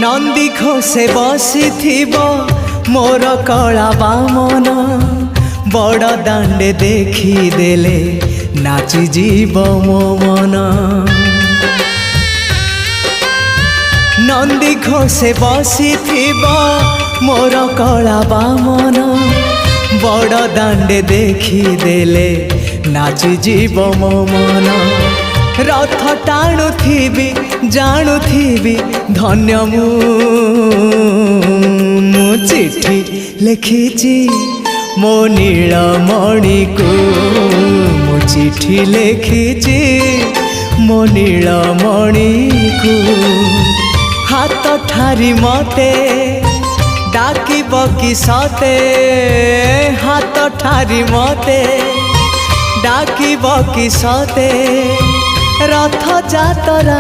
नंदी घोषे बसी मोर कला बामन बड़ दांडे देखी देले नाची जीव मो मन। नंदी घोषे बसी मोर कला बामन बड़ दांडे देखी देले नाची जीव मो मन। रथ टाणुथिबी जाणुथिबी धन्य मु चिट्ठी लिखिची मो नीलमणि को मु चिट्ठी लिखिची मो नीलमणि को। हाथ ठारी मते डाकिब कि सते हाथ ठारी मते डाकिब कि सते रथ जातरा।